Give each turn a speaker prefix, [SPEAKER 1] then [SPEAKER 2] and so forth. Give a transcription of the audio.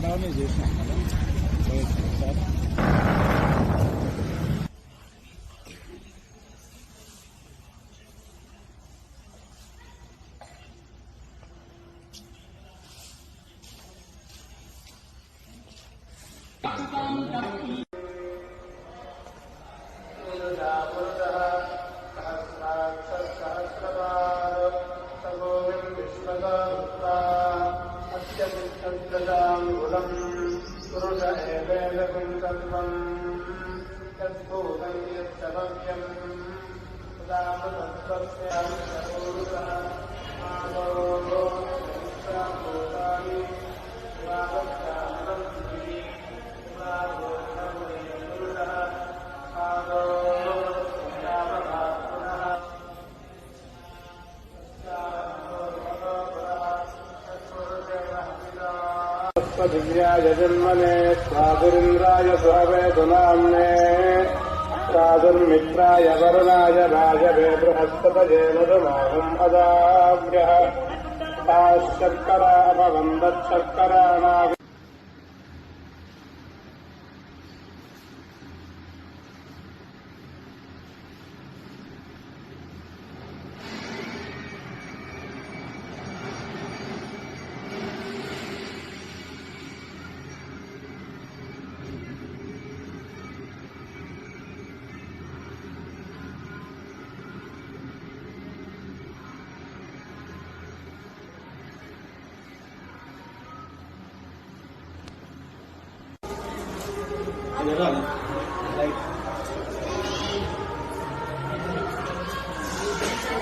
[SPEAKER 1] కన్నడనే చేసినాం కదా సార్.
[SPEAKER 2] पुरुष एवेदं सर्वं यद्भूतं यच्चव्यं तदामृतत्वस्य पुरुषः आदो भूतानि वावत्यामन्ति पुरुषः आदो दिव्याय जन्मने स्वादुरिन्द्राय स्ववेदुनाम्ने स्वादुर्मित्राय वरुणाय राजवे बृहस्पतये मधुमाहम् अदाभ्यः ताशर्करा भवन्दच्छर्कराणाम्
[SPEAKER 1] Like